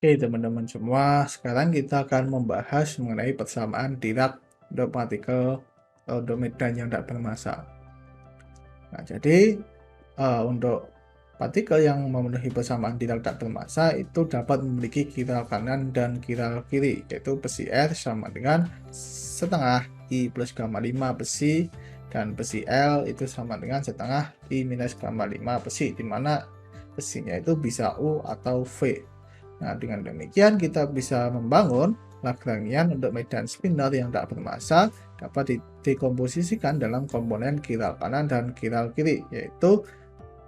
Oke teman-teman semua, sekarang kita akan membahas mengenai persamaan Dirac untuk partikel untuk medan yang tidak bermassa. Nah, jadi untuk partikel yang memenuhi persamaan Dirac tak bermassa itu dapat memiliki kiral kanan dan kiral kiri, yaitu besi R sama dengan setengah I plus gamma 5 besi dan besi L itu sama dengan setengah I minus gamma 5 besi, di mana besinya itu bisa U atau V. Nah, dengan demikian kita bisa membangun Lagrangian untuk medan spinor yang tak bermassa dapat dikomposisikan dalam komponen kiral kanan dan kiral kiri, yaitu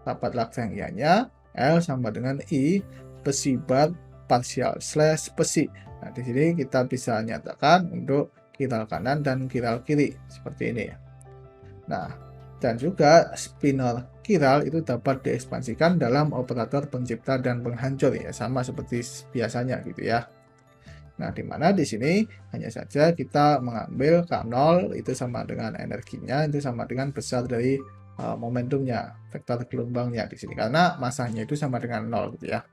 dapat Lagrangiannya L sama dengan I besi bar partial slash besi. Nah, di sini kita bisa nyatakan untuk kiral kanan dan kiral kiri seperti ini. Nah, dan juga spinor kiral itu dapat diekspansikan dalam operator pencipta dan penghancur, ya sama seperti biasanya gitu ya. Nah, di mana di sini hanya saja kita mengambil K0 itu sama dengan energinya itu sama dengan besar dari momentumnya, vektor gelombangnya di sini karena masanya itu sama dengan 0 gitu ya.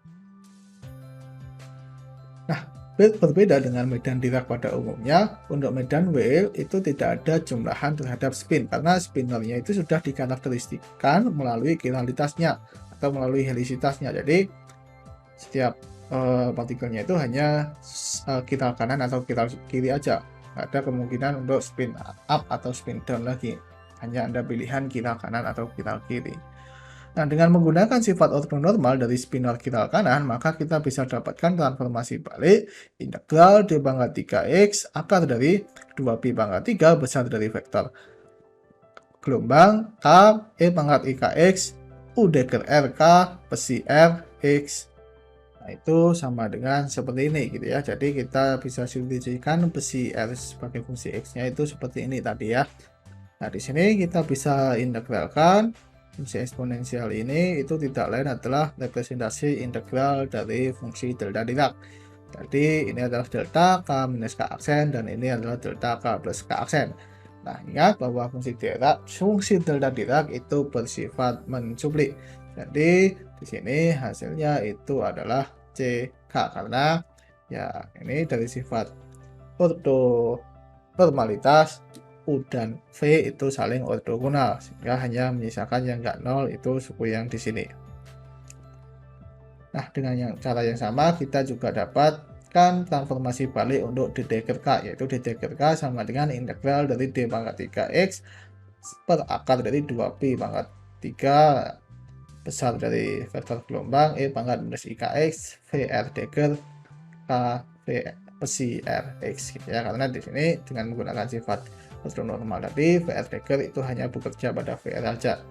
Nah, berbeda dengan medan Dirac pada umumnya, untuk medan Weyl itu tidak ada jumlahan terhadap spin karena spinernya itu sudah dikarakteristikan melalui kiralitasnya atau melalui helisitasnya. Jadi setiap partikelnya itu hanya kiral kanan atau kiral kiri aja. Tidak ada kemungkinan untuk spin up atau spin down lagi. Hanya ada pilihan kiral kanan atau kiral kiri. Nah, dengan menggunakan sifat ortonormal dari spinor kiral kanan, maka kita bisa dapatkan transformasi balik integral D pangkat 3X akar dari 2pi pangkat 3 besar dari vektor gelombang K E pangkat IKX U dagger RK besi R X. Nah, itu sama dengan seperti ini gitu ya. Jadi kita bisa simulasikan besi R sebagai fungsi X-nya itu seperti ini tadi ya. Nah, di sini kita bisa integralkan fungsi eksponensial ini itu tidak lain adalah representasi integral dari fungsi delta Dirac. Jadi ini adalah delta K minus K aksen dan ini adalah delta K plus K aksen. Nah, ingat bahwa fungsi delta Dirac itu bersifat mencuplik. Jadi di sini hasilnya itu adalah CK karena ya ini dari sifat ortonormalitas U dan V itu saling ortogonal sehingga hanya menyisakan yang enggak nol itu suku yang di sini. Nah, dengan cara yang sama kita juga dapatkan transformasi balik untuk D dagger K, yaitu D dagger K sama dengan integral dari D pangkat 3X per akar dari 2pi pangkat 3 besar dari vektor gelombang E pangkat minus IKX VR dagger K V besi RX gitu ya, karena di sini dengan menggunakan sifat ortonormal tadi VR dagger itu hanya bekerja pada VR saja.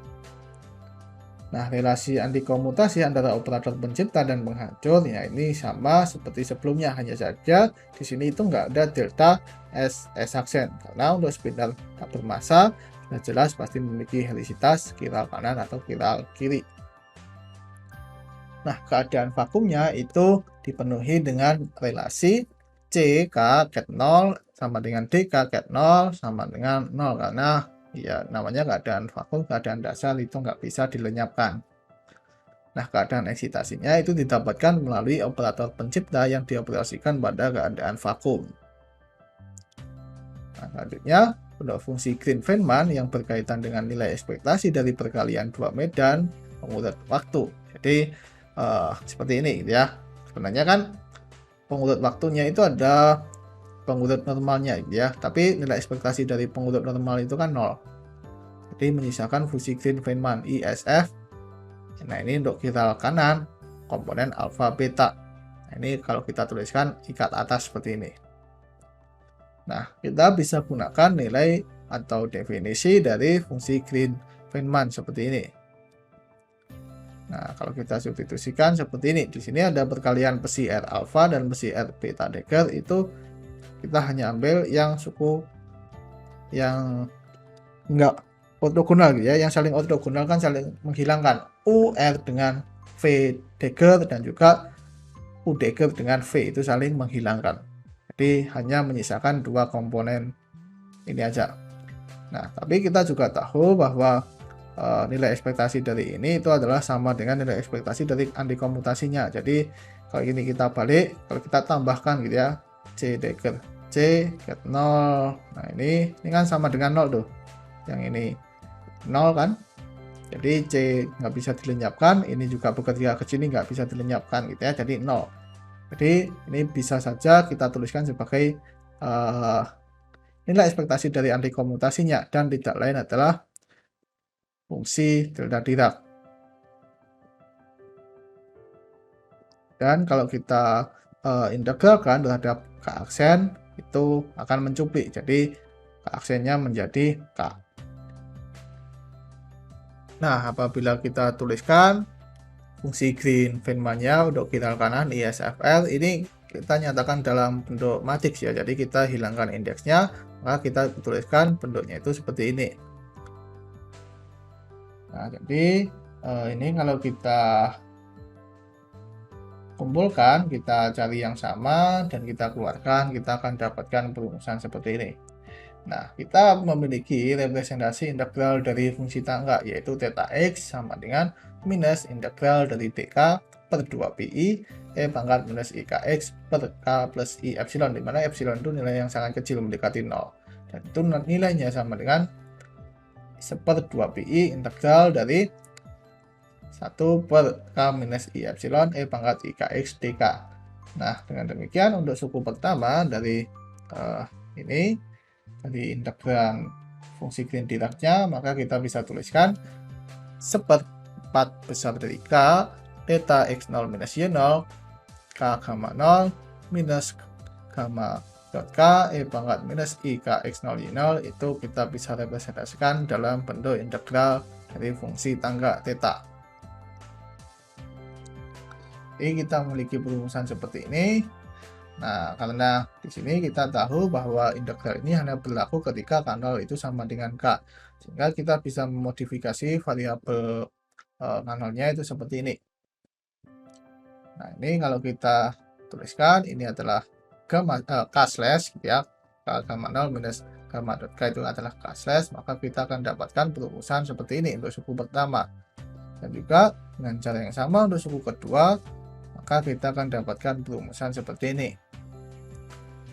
Nah, relasi antikomutasi antara operator pencipta dan penghancur ya ini sama seperti sebelumnya, hanya saja di sini itu nggak ada delta S aksen karena untuk spinor tak bermassa sudah jelas pasti memiliki helisitas kiral kanan atau kiral kiri. Nah, keadaan vakumnya itu dipenuhi dengan relasi CK ket 0 sama dengan DK ket 0 sama dengan 0 karena ya namanya keadaan vakum, keadaan dasar itu nggak bisa dilenyapkan. Nah, keadaan eksitasinya itu didapatkan melalui operator pencipta yang dioperasikan pada keadaan vakum. Nah, selanjutnya untuk fungsi Green-Feynman yang berkaitan dengan nilai ekspektasi dari perkalian dua medan pengurut waktu. Jadi seperti ini gitu ya. Sebenarnya kan pengurut waktunya itu ada pengurut normalnya gitu ya, tapi nilai ekspektasi dari pengurut normal itu kan 0. Jadi menyisakan fungsi Green-Feynman ISF. Nah, ini untuk kiral kanan komponen alfa beta. Nah, ini kalau kita tuliskan ikat atas seperti ini. Nah, kita bisa gunakan nilai atau definisi dari fungsi Green-Feynman seperti ini. Nah, kalau kita substitusikan seperti ini, di sini ada perkalian besi R alfa dan besi R beta dagger, itu kita hanya ambil yang suku yang enggak ortogonal gitu ya, yang saling ortogonal kan saling menghilangkan U R dengan V dagger dan juga U dagger dengan V itu saling menghilangkan. Jadi hanya menyisakan dua komponen ini aja. Nah, tapi kita juga tahu bahwa nilai ekspektasi dari ini itu adalah sama dengan nilai ekspektasi dari antikomutasinya. Jadi kalau ini kita balik, kalau kita tambahkan gitu ya, C dagger C get 0. Nah ini kan sama dengan 0 tuh. Yang ini 0 kan. Jadi C nggak bisa dilenyapkan, ini juga bekerja ke sini nggak bisa dilenyapkan gitu ya, jadi 0. Jadi ini bisa saja kita tuliskan sebagai nilai ekspektasi dari antikomutasinya dan tidak lain adalah fungsi delta Dirac. Dan kalau kita integralkan terhadap K aksen itu akan mencuplik, jadi K aksennya menjadi K. Nah, apabila kita tuliskan fungsi Green-Feynman-nya untuk kiral kanan ISFR, ini kita nyatakan dalam bentuk matriks ya, jadi kita hilangkan indeksnya, maka kita tuliskan bentuknya itu seperti ini. Nah, jadi ini kalau kita kumpulkan, kita cari yang sama dan kita keluarkan, kita akan dapatkan perumusan seperti ini. Nah, kita memiliki representasi integral dari fungsi tangga, yaitu theta x sama dengan minus integral dari dk per 2pi e pangkat minus ikx per k plus i epsilon, di mana epsilon itu nilai yang sangat kecil mendekati 0. Dan itu nilainya sama dengan 1/2pi integral dari 1 per k minus i epsilon e pangkat ikx dk. Nah, dengan demikian untuk suku pertama dari ini, dari integral fungsi Green Dirac-nya, maka kita bisa tuliskan 1/4 besar dari k theta x0 minus y0 k gamma 0 minus gamma dot k e pangkat minus i k x0 y0, itu kita bisa representasikan dalam bentuk integral dari fungsi tangga theta. Jadi kita memiliki perumusan seperti ini. Nah, karena di sini kita tahu bahwa integral ini hanya berlaku ketika K0 itu sama dengan K. Sehingga kita bisa memodifikasi variabel K0-nya itu seperti ini. Nah, ini kalau kita tuliskan, ini adalah K slash gitu ya. K gamma 0 minus gamma dot K itu adalah K slash, maka kita akan dapatkan perumusan seperti ini untuk suku pertama. Dan juga dengan cara yang sama untuk suku kedua, maka kita akan dapatkan perumusan seperti ini.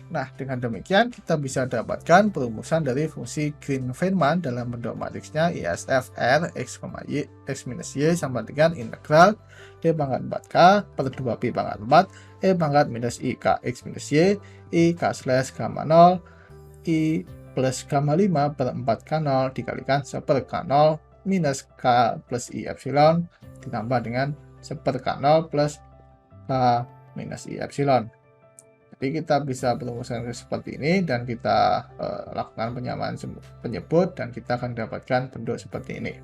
Nah, dengan demikian kita bisa dapatkan perumusan dari fungsi Green-Feynman dalam bentuk matriksnya ISFR x, y, x minus y sama dengan integral d pangkat 4k per 2pi pangkat 4 e pangkat minus i k x minus y i k slash gamma 0 i plus gamma 5 per 4k0 dikalikan 1 per k0 minus k plus i epsilon ditambah dengan 1 per k0 plus k minus i epsilon. Jadi kita bisa perumusan seperti ini dan kita lakukan penyamaan penyebut dan kita akan dapatkan bentuk seperti ini.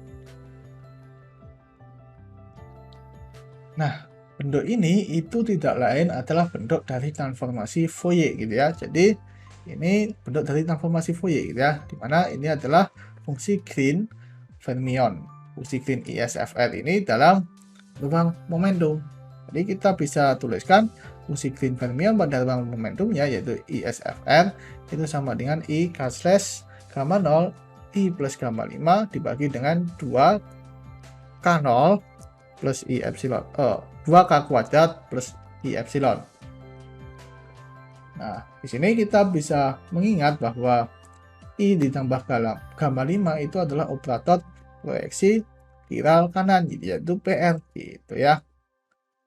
Nah, bentuk ini itu tidak lain adalah bentuk dari transformasi Fourier gitu ya. Jadi ini bentuk dari transformasi Fourier gitu ya, dimana ini adalah fungsi Green fermion, fungsi Green ISFR ini dalam ruang momentum. Jadi kita bisa tuliskan fungsi Green fermion pada ruang momentumnya yaitu ISFR itu sama dengan I K slash gamma 0 I plus gamma 5 dibagi dengan 2 K0 plus I epsilon 2K kuadrat plus I epsilon. Nah, di sini kita bisa mengingat bahwa I ditambah gamma 5 itu adalah operator proyeksi kiral kanan yaitu PR gitu ya.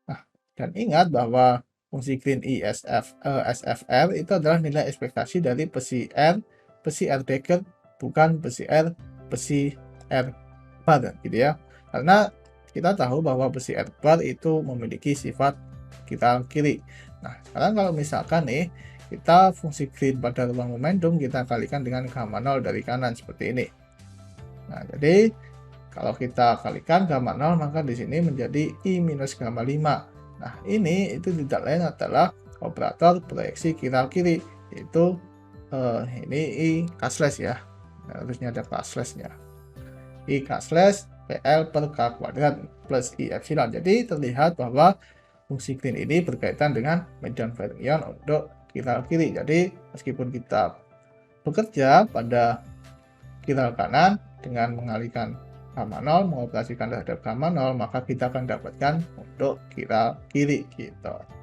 Nah, dan ingat bahwa fungsi Green SFR itu adalah nilai ekspektasi dari besi R dagger, bukan besi R bar gitu ya. Karena kita tahu bahwa besi R bar itu memiliki sifat kiral kiri. Nah, sekarang kalau misalkan nih kita fungsi Green pada ruang momentum kita kalikan dengan gamma 0 dari kanan seperti ini. Nah, jadi kalau kita kalikan gamma 0 maka di sini menjadi I minus gamma 5. Nah, ini itu tidak lain adalah operator proyeksi kiral kiri, yaitu ini I K slash ya. Nah, harusnya ada K slash-nya. I K slash PL per K kuadrat plus I epsilon. Jadi terlihat bahwa fungsi Green ini berkaitan dengan medan fermion untuk kiral kiri. Jadi meskipun kita bekerja pada kiral kanan dengan mengalihkan gamma 0 mengoperasikan terhadap gamma 0, maka kita akan dapatkan untuk kira kiri gitu.